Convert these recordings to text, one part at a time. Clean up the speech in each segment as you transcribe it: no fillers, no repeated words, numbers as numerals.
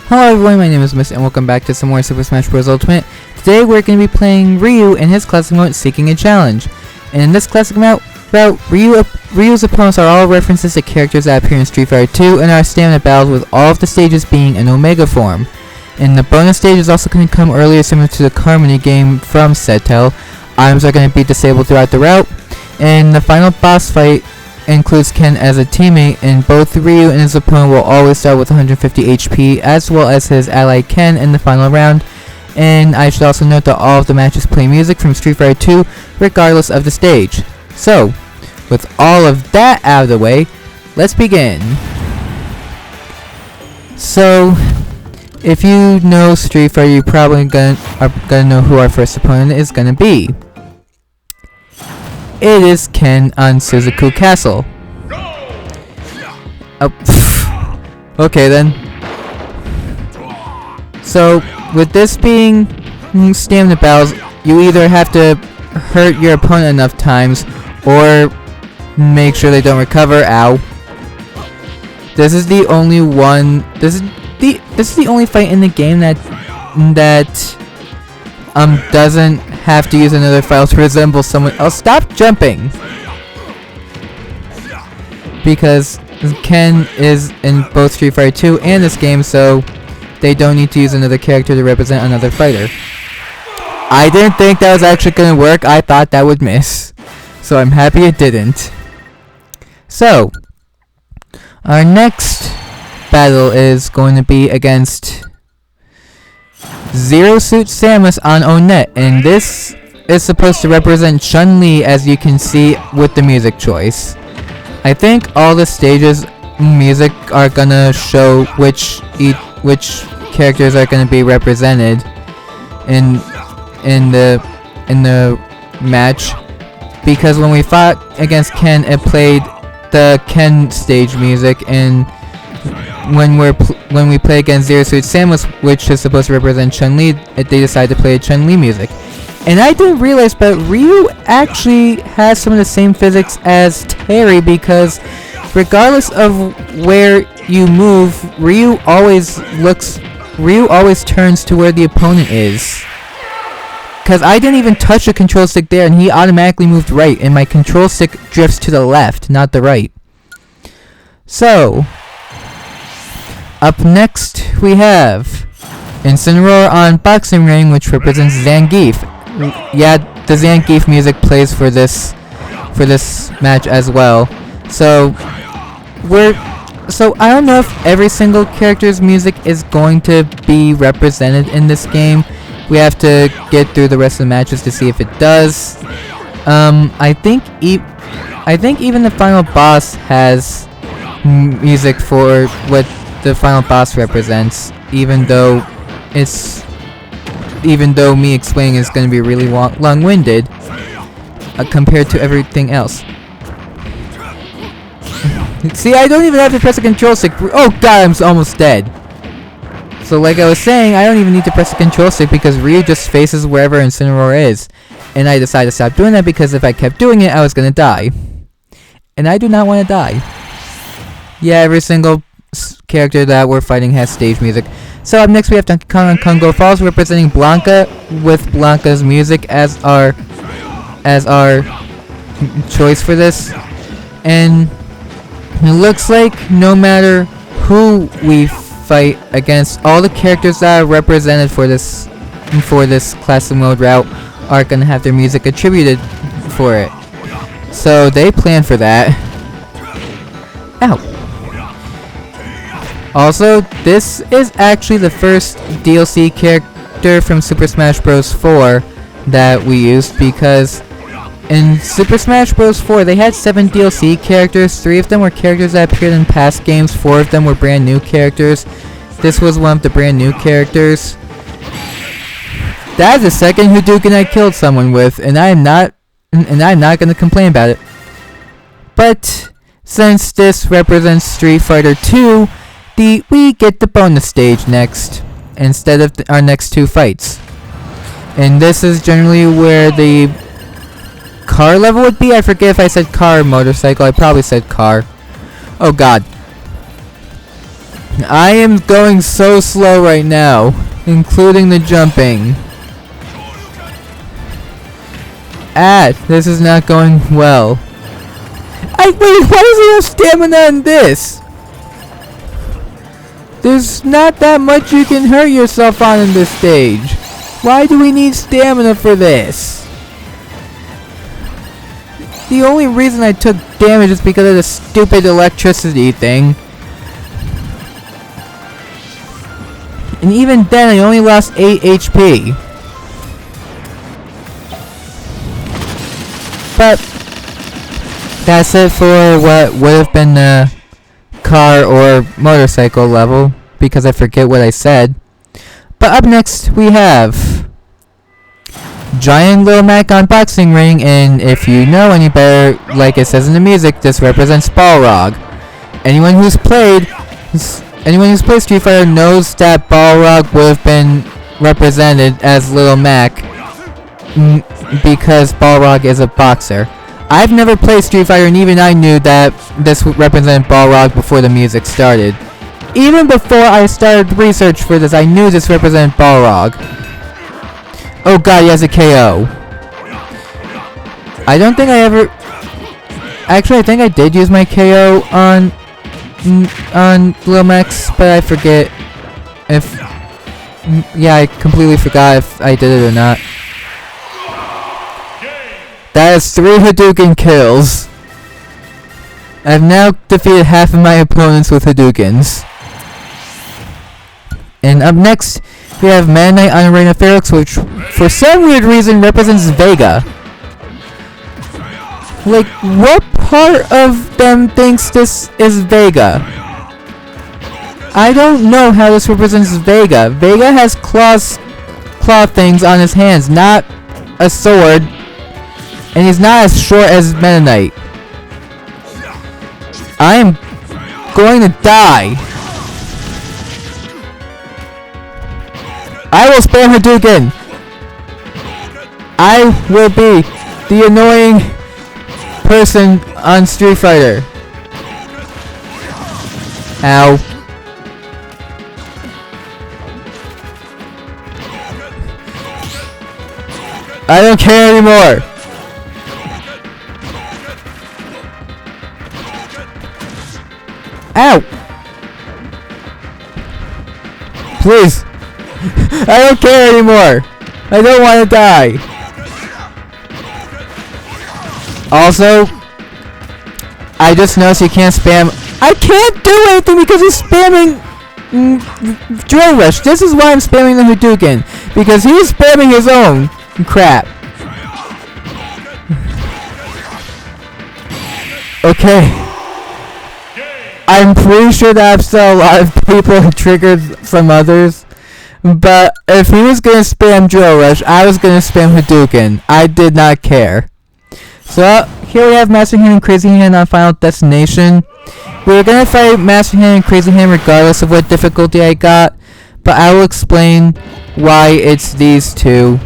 Hello everyone, my name is Mist and welcome back to some more Super Smash Bros. Ultimate. Today we're going to be playing Ryu in his classic mode, Seeking a Challenge. And in this classic route, Ryu's opponents are all references to characters that appear in Street Fighter 2 and are stamina battles, with all of the stages being an Omega form. And the bonus stage is also going to come earlier, similar to the Carmony game from Setel. Items are going to be disabled throughout the route. And the final boss fight includes Ken as a teammate, and both Ryu and his opponent will always start with 150 HP, as well as his ally Ken in the final round. And I should also note that all of the matches play music from Street Fighter 2, regardless of the stage. So, with all of that out of the way, let's begin. So, if you know Street Fighter, you probably are gonna know who our first opponent is gonna be. It is Ken on Suzaku Castle. Okay then. So, with this being stamina battles, you either have to hurt your opponent enough times, or make sure they don't recover. Ow. This is the only one. This is the only fight in the game that doesn't have to use another file to resemble someone else. Stop jumping! Because Ken is in both Street Fighter 2 and this game, so they don't need to use another character to represent another fighter. I didn't think that was actually going to work. I thought that would miss. So I'm happy it didn't. So, our next battle is going to be against Zero Suit Samus on Onett, and this is supposed to represent Chun-Li, as you can see with the music choice. I think all the stages music are gonna show which characters are gonna be represented in the match, because when we fought against Ken, it played the Ken stage music, and when we play against Zero Suit Samus, which is supposed to represent Chun-Li, they decide to play Chun-Li music. And I didn't realize, but Ryu actually has some of the same physics as Terry, because regardless of where you move, Ryu always turns to where the opponent is. Because I didn't even touch the control stick there, and he automatically moved right, and my control stick drifts to the left, not the right. So, up next, we have Incineroar on Boxing Ring, which represents Zangief. Yeah, the Zangief music plays for this match as well. So I don't know if every single character's music is going to be represented in this game. We have to get through the rest of the matches to see if it does. I think even the final boss has music for what the final boss represents, even though me explaining is going to be really long-winded compared to everything else. See, I don't even have to press a control stick. Oh god, I'm almost dead. So like I was saying, I don't even need to press the control stick because Ryu just faces wherever Incineroar is. And I decided to stop doing that because if I kept doing it, I was going to die. And I do not want to die. Yeah, every single character that we're fighting has stage music. So up next we have Donkey Kong on Congo Falls, representing Blanca, with Blanca's music as our choice for this. And it looks like no matter who we fight against, all the characters that are represented for this classic mode route are gonna have their music attributed for it. So they plan for that. Ow. Also, this is actually the first DLC character from Super Smash Bros. 4 that we used, because in Super Smash Bros. 4 they had 7 DLC characters. 3 of them were characters that appeared in past games, 4 of them were brand new characters. This was one of the brand new characters. That is the second Hadouken I killed someone with, and I'm not gonna complain about it. But since this represents Street Fighter 2, we get the bonus stage next, instead of our next 2 fights. And this is generally where the car level would be. I forget if I said car or motorcycle. I probably said car. Oh god. I am going so slow right now, including the jumping. This is not going well. Wait, why does he have stamina in this? There's not that much you can hurt yourself on in this stage. Why do we need stamina for this? The only reason I took damage is because of the stupid electricity thing. And even then, I only lost 8 HP. But that's it for what would have been the car or motorcycle level, because I forget what I said. But up next, we have Giant Lil Mac on Boxing Ring, and if you know any better, like it says in the music, this represents Balrog. Anyone who's played Street Fighter knows that Balrog would have been represented as Lil Mac because Balrog is a boxer. I've never played Street Fighter, and even I knew that this represented Balrog before the music started. Even before I started research for this, I knew this represented Balrog. Oh god, he has a KO. I don't think I ever... Actually, I think I did use my KO on Lil Max, but I forget if... Yeah, I completely forgot if I did it or not. That is 3 Hadouken kills. I've now defeated half of my opponents with Hadoukens. And up next, we have Meta Knight on Arena Ferox, which for some weird reason represents Vega. Like, what part of them thinks this is Vega? I don't know how this represents Vega. Vega has claw things on his hands, not a sword. And he's not as short as Meta Knight. I am going to die. I will spam Hadouken. I will be the annoying person on Street Fighter. Ow. I don't care anymore. Ow! Please! I don't care anymore! I don't want to die! Also, I just noticed you can't spam... I can't do anything because he's spamming... Drill Rush. This is why I'm spamming the Hadouken. Because he's spamming his own crap. Okay. I'm pretty sure that I've still a lot of people who triggered some others. But if he was going to spam Drill Rush, I was going to spam Hadouken. I did not care. So, here we have Master Hand and Crazy Hand on Final Destination. We're going to fight Master Hand and Crazy Hand regardless of what difficulty I got. But I will explain why it's these two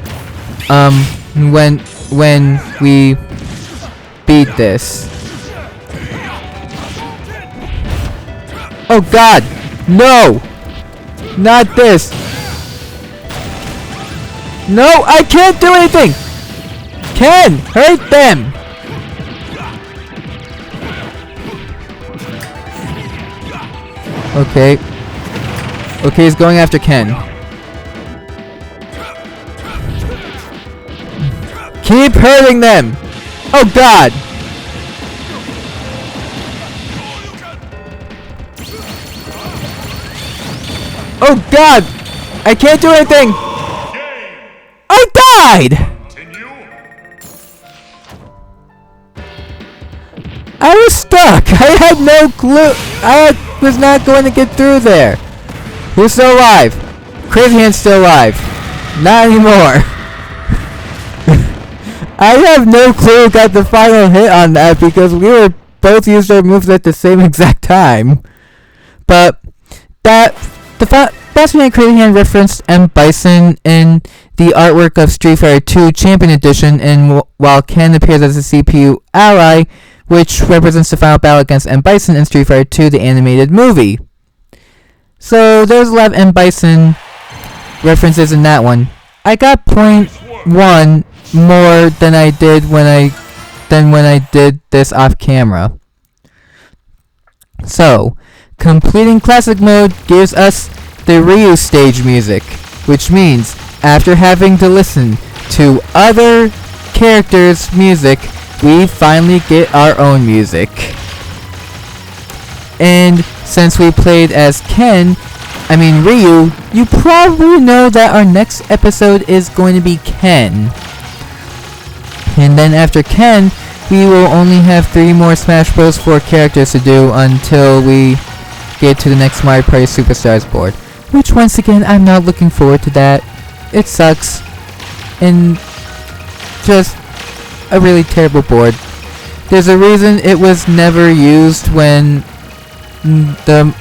when we beat this. Oh god! No! Not this! No! I can't do anything! Ken! Hurt them! Okay. Okay, he's going after Ken. Keep hurting them! Oh god! Oh god! I can't do anything! I died! I was stuck! I had no clue! I was not going to get through there! Who's still alive? Crazy Hand's still alive. Not anymore. I have no clue who got the final hit on that because we were both used our moves at the same exact time. But Master Hand Crazy Hand referenced M. Bison in the artwork of Street Fighter 2 Champion Edition, and while Ken appears as a CPU ally, which represents the final battle against M. Bison in Street Fighter 2, the animated movie. So there's a lot of M. Bison references in that one. I got .1 more than I did when I did this off camera. So, completing classic mode gives us the Ryu stage music, which means after having to listen to other characters' music, we finally get our own music. And since we played as Ryu, you probably know that our next episode is going to be Ken. And then after Ken, we will only have 3 more Smash Bros. 4 characters to do until we get to the next Mario Party Superstars board. Which once again, I'm not looking forward to that. It sucks. And just a really terrible board. There's a reason it was never used when the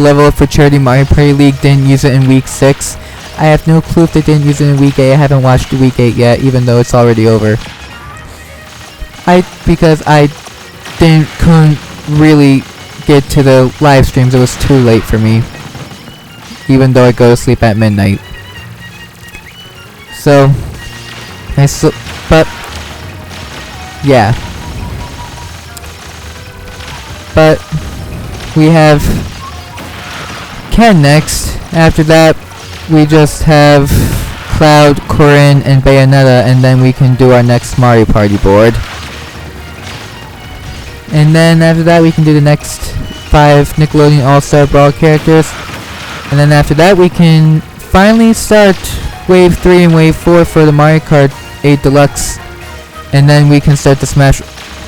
Level Up for Charity Mario Party League didn't use it in week 6. I have no clue if they didn't use it in week 8. I haven't watched week 8 yet, even though it's already over. Because I couldn't really get to the live streams. It was too late for me, even though I go to sleep at midnight. So, but yeah. But we have Ken next. After that, we just have Cloud, Corrin, and Bayonetta, and then we can do our next Mario Party board. And then after that, we can do the next 5 Nickelodeon All-Star Brawl characters. And then after that, we can finally start Wave 3 and Wave 4 for the Mario Kart 8 Deluxe. And then we can start the Smash...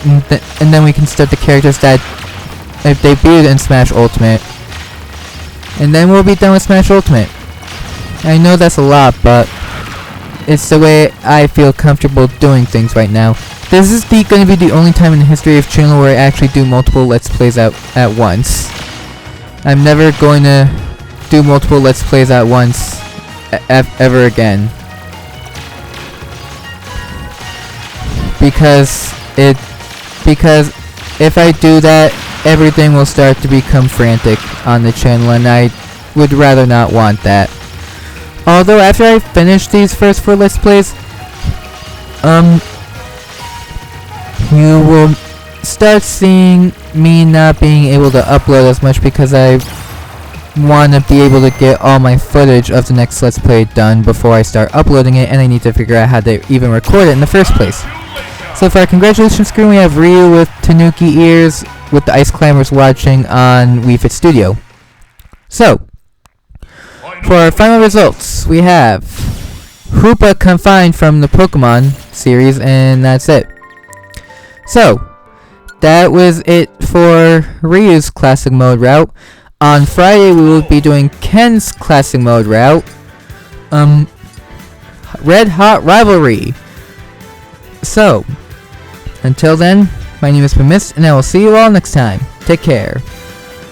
and then we can start the characters that debuted in Smash Ultimate. And then we'll be done with Smash Ultimate. I know that's a lot, but it's the way I feel comfortable doing things right now. This is going to be the only time in the history of channel where I actually do multiple Let's Plays at once. I'm never going to do multiple Let's Plays at once ever again. Because if I do that, everything will start to become frantic on the channel, and I would rather not want that. Although after I finish these first 4 Let's Plays, you will start seeing me not being able to upload as much because I want to be able to get all my footage of the next Let's Play done before I start uploading it, and I need to figure out how to even record it in the first place. So for our congratulations screen, we have Ryu with Tanuki ears with the Ice Climbers watching on Wii Fit Studio. So, for our final results, we have Hoopa confined from the Pokemon series, and that's it. So, that was it for Ryu's Classic Mode route. On Friday, we will be doing Ken's Classic Mode route. Red Hot Rivalry. So, until then, my name has been Mist, and I will see you all next time. Take care.